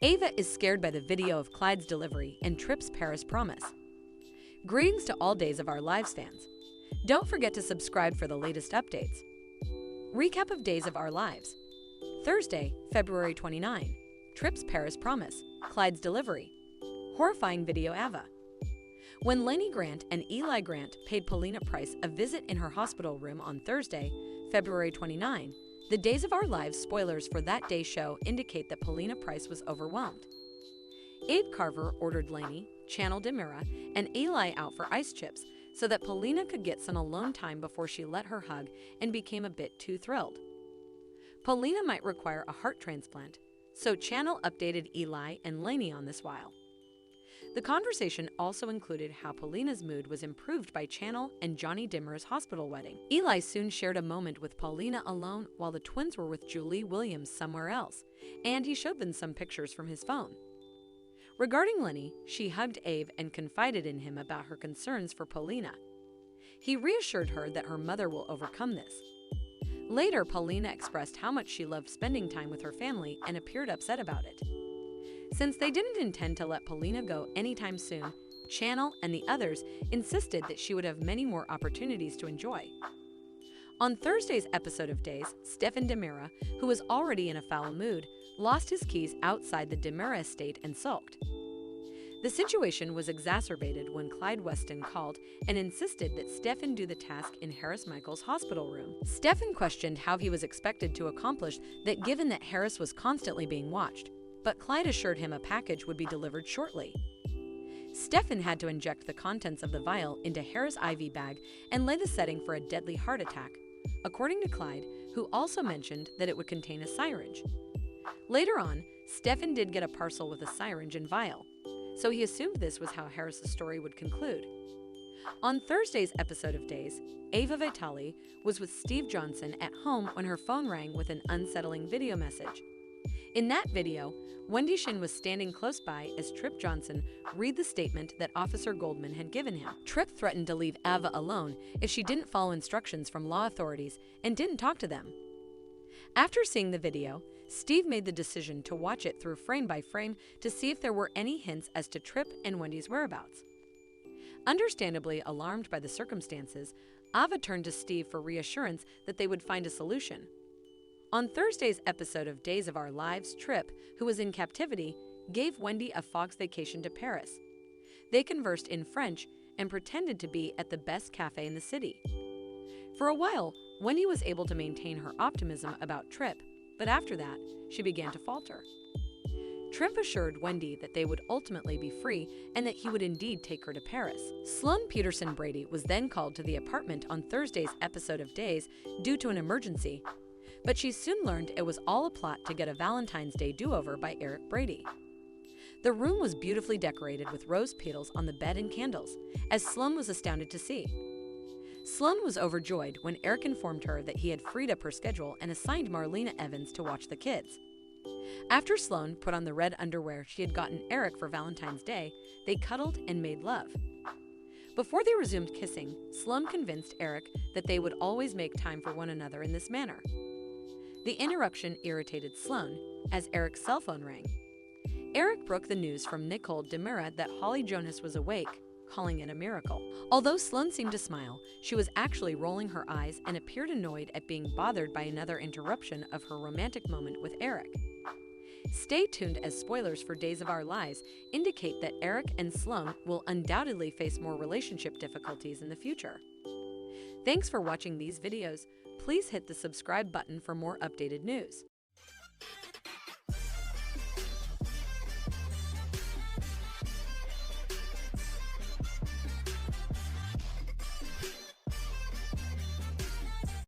Ava is scared by the video of Clyde's delivery and Trip's Paris promise. Greetings to all Days of Our Lives fans. Don't forget to subscribe for the latest updates. Recap of Days of Our Lives. Thursday, February 29. Trip's Paris promise, Clyde's delivery. Horrifying video Ava. When Lenny Grant and Eli Grant paid Paulina Price a visit in her hospital room on Thursday, February 29, the Days of Our Lives spoilers for that day's show indicate that Paulina Price was overwhelmed. Abe Carver ordered Lenny, Chanel DiMera, and Eli out for ice chips so that Paulina could get some alone time before she let her hug and became a bit too thrilled. Paulina might require a heart transplant, so Chanel updated Eli and Lenny on this while. The conversation also included how Paulina's mood was improved by Chanel and Johnny Dimmer's hospital wedding. Eli soon shared a moment with Paulina alone while the twins were with Julie Williams somewhere else, and he showed them some pictures from his phone. Regarding Lenny, she hugged Abe and confided in him about her concerns for Paulina. He reassured her that her mother will overcome this. Later, Paulina expressed how much she loved spending time with her family and appeared upset about it. Since they didn't intend to let Paulina go anytime soon, Chanel and the others insisted that she would have many more opportunities to enjoy. On Thursday's episode of Days, Stefan DiMera, who was already in a foul mood, lost his keys outside the DiMera estate and sulked. The situation was exacerbated when Clyde Weston called and insisted that Stefan do the task in Harris Michael's hospital room. Stefan questioned how he was expected to accomplish that given that Harris was constantly being watched, but Clyde assured him a package would be delivered shortly. Stefan had to inject the contents of the vial into Harris' IV bag and lay the setting for a deadly heart attack, according to Clyde, who also mentioned that it would contain a syringe. Later on, Stefan did get a parcel with a syringe and vial, so he assumed this was how Harris' story would conclude. On Thursday's episode of Days, Ava Vitale was with Steve Johnson at home when her phone rang with an unsettling video message. In that video, Wendy Shin was standing close by as Trip Johnson read the statement that Officer Goldman had given him. Trip threatened to leave Ava alone if she didn't follow instructions from law authorities and didn't talk to them. After seeing the video, Steve made the decision to watch it through frame by frame to see if there were any hints as to Trip and Wendy's whereabouts. Understandably alarmed by the circumstances, Ava turned to Steve for reassurance that they would find a solution. On Thursday's episode of Days of Our Lives, Trip, who was in captivity, gave Wendy a Fox vacation to Paris. They conversed in French and pretended to be at the best cafe in the city. For a while, Wendy was able to maintain her optimism about Trip, but after that, she began to falter. Trip assured Wendy that they would ultimately be free and that he would indeed take her to Paris. Sloan Peterson Brady was then called to the apartment on Thursday's episode of Days due to an emergency, but she soon learned it was all a plot to get a Valentine's Day do-over by Eric Brady. The room was beautifully decorated with rose petals on the bed and candles, as Sloan was astounded to see. Sloan was overjoyed when Eric informed her that he had freed up her schedule and assigned Marlena Evans to watch the kids. After Sloan put on the red underwear she had gotten Eric for Valentine's Day, they cuddled and made love. Before they resumed kissing, Sloan convinced Eric that they would always make time for one another in this manner. The interruption irritated Sloan, as Eric's cell phone rang. Eric broke the news from Nicole DiMera that Holly Jonas was awake, calling it a miracle. Although Sloan seemed to smile, she was actually rolling her eyes and appeared annoyed at being bothered by another interruption of her romantic moment with Eric. Stay tuned as spoilers for Days of Our Lives indicate that Eric and Sloan will undoubtedly face more relationship difficulties in the future. Thanks for watching these videos. Please hit the subscribe button for more updated news.